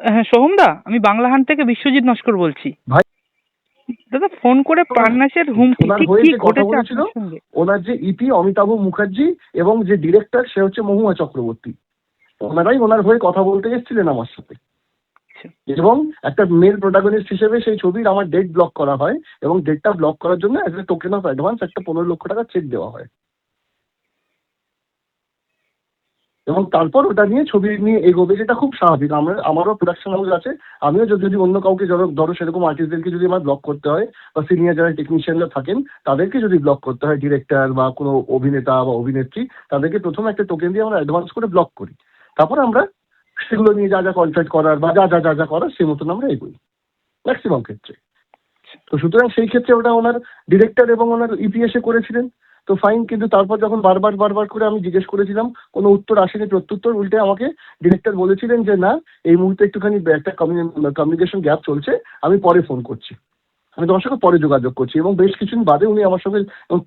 হ্যাঁ সোহমদা, আমি বাংলাহান থেকে বিশ্বজিৎ নস্কর বলছি। ভাই দাদা ফোন করে পান্নাসের হুমকি ওনার ঠিক হয়ে কি যে কথা ঘটেছে বলেছিল, আপনার সঙ্গে? ওনার যে ইপি অমিতাভ মুখার্জি এবং যে ডিরেক্টর সে হচ্ছে মহুয়া চক্রবর্তী, ওনারাই ওনার হয়ে কথা বলতে এসেছিলেন আমার সাথে। আচ্ছা। এবং একটা মেল প্রোটাগনিস্ট হিসেবে সেই ছবির আমার ডেট ব্লক করা হয় এবং ডেটটা ব্লক করার জন্য as a token of advance একটা 15 লক্ষ টাকা চেক দেওয়া হয়। এবং তারপর ওটা নিয়ে ছবি নিয়ে এগোবে, যেটা খুব স্বাভাবিক। আমারও প্রোডাকশন হাউস আছে, আমিও যদি অন্য কাউকে ধরো সেরকম আর্টিস্টদেরকে যদি আমার ব্লক করতে হয় বা সিনিয়র যারা টেকনিশিয়ানরা থাকেন তাদেরকে যদি ব্লক করতে হয়, ডিরেক্টর বা কোনো অভিনেতা বা অভিনেত্রী, তাদেরকে প্রথমে একটা টোকেন দিয়ে আমরা অ্যাডভান্স করে ব্লক করি। তারপর আমরা সেগুলো নিয়ে যা যা কনসাল্ট করার বা যা যা যা যা করার সেই মতন আমরা এগোই ম্যাক্সিমাম ক্ষেত্রে। তো সুতরাং সেই ক্ষেত্রে ওটা ওনার ডিরেক্টর এবং ওনার ইপিএসে করেছিলেন, তো ফাইন। কিন্তু তারপর যখন বারবার করে আমি জিজ্ঞেস করেছিলাম, কোনো উত্তর আসেনি, প্রত্যুত্তর উল্টে আমাকে ডিরেক্টর বলেছিলেন যে না, এই মুহূর্তে একটুখানি একটা কমিউনিকেশন গ্যাপ চলছে, আমি পরে ফোন করছি, আমি তোমার সঙ্গে পরে যোগাযোগ করছি। এবং বেশ কিছুদিন বাদে উনি আমার সঙ্গে,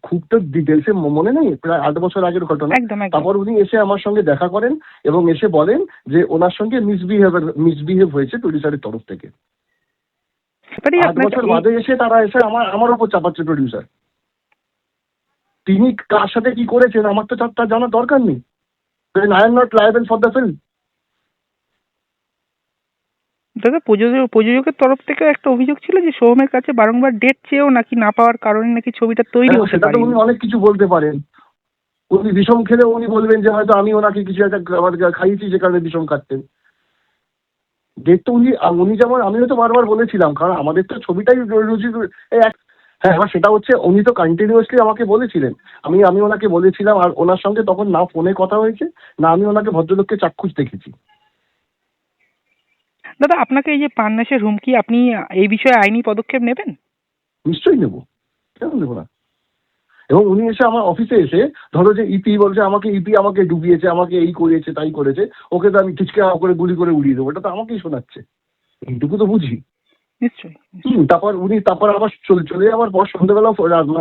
খুব তো ডিটেলসে মনে নেই, প্রায় 8 বছর আগের ঘটনা, একদম একদম। তারপর উনি এসে আমার সঙ্গে দেখা করেন এবং এসে বলেন যে ওনার সঙ্গে মিসবিহেভ হয়েছে প্রডিউসারের তরফ থেকে। ব্যাপারই 8 আপনাকে বছর বাদে এসে তারা এসে আমার উপর চাপাচ্ছে প্রডিউসার। তিনি কার সাথে কি করেছেন আমার তো তার জানার দরকার নেই। I am not liable for the film. দাদা প্রযোজকের তরফ থেকে একটা অভিযোগ ছিল যে সোহমের কাছে বারংবার ডেট চেয়েও নাকি না পাওয়ার কারণে নাকি ছবিটা তৈরি হতে সেটা তো পারেনি। উনি অনেক কিছু বলতে পারেন। উনি বিষম খেলে উনি বলবেন যে হয়তো আমি ওনাকে কিছু একটা খাইয়েছি যে কারণে বিষম খাচ্ছেন। ডেট তো উনি যেমন, আমিও তো বারবার বলেছিলাম, কারণ আমাদের তো ছবিটাই রুচি। হ্যাঁ, এবার সেটা হচ্ছে উনি তো কন্টিনিউয়াসলি আমাকে বলেছিলেন, আমি ওনাকে বলেছিলাম, আর ওনার সঙ্গে তখন না ফোনে কথা হয়েছে না আমি ওনাকে ভদ্রলোককে চাক্ষুষ দেখেছি। দাদা আপনাকে এই যে পান্নাসের হুমকি, আপনি এই বিষয়ে আইনি পদক্ষেপ নেবেন? নিশ্চয়ই নেবো, কেন নেবো না। এবং উনি এসে আমার অফিসে এসে, ধরো যে ইপি বলছে ইপি আমাকে ডুবিয়েছে, আমাকে এই করেছে তাই করেছে, ওকে তো আমি টিচকে করে গুলি করে উড়িয়ে দেবো, এটা তো আমাকেই শোনাচ্ছে, এইটুকু তো বুঝি। নিশ্চয়ই। তারপর আবার চলে যাওয়ার পর সন্ধ্যাবেলা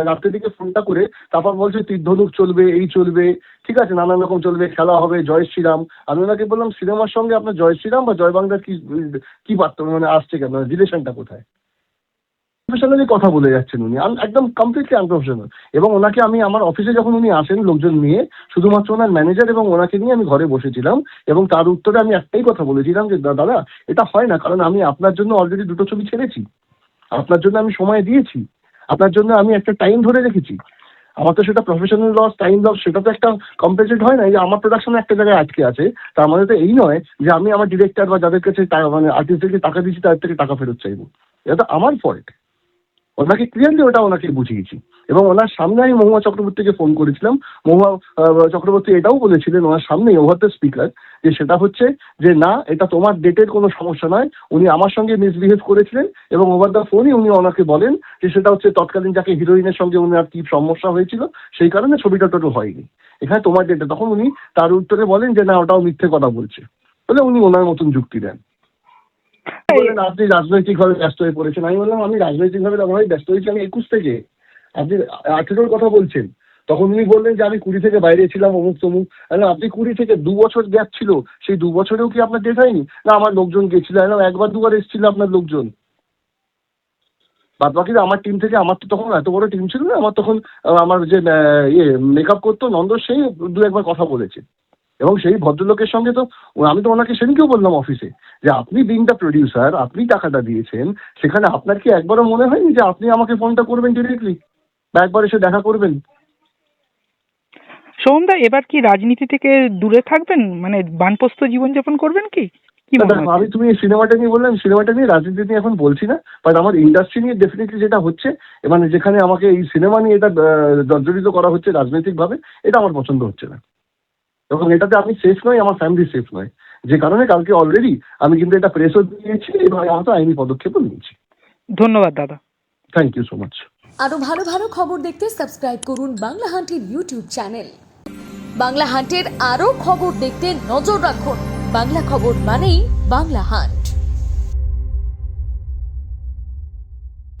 রাত্রের দিকে ফোনটা করে তারপর বলছে তীরধনুক চলবে, এই চলবে, ঠিক আছে, নানান রকম চলবে, খেলা হবে, জয় শ্রীরাম। আমি ওনাকে বললাম সিনেমার সঙ্গে আপনার জয় শ্রীরাম বা জয় বাংলার কি বার্তা মানে আসছে কেন, রিলেশনটা কোথায়? প্রফেশনালি কথা বলে যাচ্ছেন উনি, একদম কমপ্লিটলি আনপ্রফেশনাল। এবং ওনাকে আমি আমার অফিসে যখন উনি আসেন লোকজন নিয়ে, শুধুমাত্র ওনার ম্যানেজার এবং ওনাকে নিয়ে আমি ঘরে বসেছিলাম এবং তার উত্তরে আমি একটাই কথা বলেছিলাম যে দাদা এটা হয় না, কারণ আমি আপনার জন্য অলরেডি 2টো ছবি ছেড়েছি, আপনার জন্য আমি সময় দিয়েছি, আপনার জন্য আমি একটা টাইম ধরে রেখেছি, আমার তো সেটা প্রফেশনাল লস, টাইম লস, সেটা তো একটা কম্পেনসেট হয় না। যে আমার প্রোডাকশন একটা জায়গায় আটকে আছে, তার মানে তো এই নয় যে আমি আমার ডিরেক্টর বা যাদের কাছে মানে আর্টিস্টদেরকে টাকা দিচ্ছি তাদের থেকে টাকা ফেরত চাইবো, এটা তো আমার ফল্ট। ওনাকে ক্লিয়ারলি ওনাকে বুঝিয়েছি এবং ওনার সামনে আমি মহুয়া চক্রবর্তীকে ফোন করেছিলাম। মহুয়া চক্রবর্তী এটাও বলেছিলেন ওনার সামনেই ওভার দ্য স্পিকার, যে সেটা হচ্ছে যে না, এটা তোমার ডেটের কোনো সমস্যা নয়, উনি আমার সঙ্গে মিসবিহেভ করেছিলেন এবং ওভার দ্য ফোনই উনি ওনাকে বলেন যে সেটা হচ্ছে তৎকালীন যাকে হিরোইনের সঙ্গে উনার কি সমস্যা হয়েছিল সেই কারণে ছবিটা টোটো হয়নি, এখানে তোমার ডেটে। তখন উনি তার উত্তরে বলেন যে না, ওটাও মিথ্যে কথা বলছে, বলে উনি ওনার মতন যুক্তি দেন। বললেন আপনি রাজনৈতিকভাবে ব্যস্ত হয়ে পড়েছেন। আমি বললাম আমি রাজনৈতিকভাবে ব্যস্ত হয়েছি আমি 21 থেকে, আপনি 18-র কথা বলছেন। তখন উনি বললেন যে আমি 20 থেকে বাইরে ছিলাম, অমুক তমুক। আপনি 20 থেকে 2 বছর গ্যাপ ছিল, সেই 2 বছরেও কি আপনার ডেট হয়নি? না আমার লোকজন গেছিল, একবার দুবার এসেছিল আপনার লোকজন, বাদ বাকি আমার টিম থেকে, আমার তো তখন এত বড় টিম ছিল না, আমার তখন আমার যে মেকআপ করতো নন্দ, সেই 2-একবার কথা বলেছে। এবং সেই ভদ্রলোকের সঙ্গে তো আমি তো ওনাকে সেদিনকেও বললাম অফিসে যে আপনি বিং দ্য প্রডিউসার, আপনি টাকাটা দিয়েছেন, সেখানে আপনার কি একবারও মনে হয়নি যে আপনি আমাকে ফোনটা করবেন ডিরেক্টলি বা একবার এসে দেখা করবেন? সোহমদা এবার কি রাজনীতি থেকে দূরে থাকবেন, মানে বানপ্রস্থ জীবনযাপন করবেন কি কি মনে হয়? আমি তুমি এই সিনেমাটা নিয়ে বললাম, সিনেমাটা নিয়ে রাজনীতি নিয়ে এখন বলছি না, বাট আমার ইন্ডাস্ট্রি নিয়ে ডেফিনেটলি যেটা হচ্ছে, মানে যেখানে আমাকে এই সিনেমা নিয়ে এটা জর্জরিত করা হচ্ছে রাজনৈতিকভাবে, এটা আমার পছন্দ হচ্ছে না। এবং এটাতে আমি সেফ নই, আমার ফ্যামিলি সেফ নয়, যে কারণে কালকে অলরেডি আমি কিন্তু এটা প্রেসও দিয়েছি এবং আমার তো আইনি পদক্ষেপও নিয়েছি। ধন্যবাদ দাদা। Thank you so much. আরো ভালো ভালো খবর দেখতে সাবস্ক্রাইব করুন বাংলা হান্টের ইউটিউব চ্যানেল। বাংলা হান্টের আরো খবর দেখতে নজর রাখুন। বাংলা খবর মানেই বাংলা হান্ট।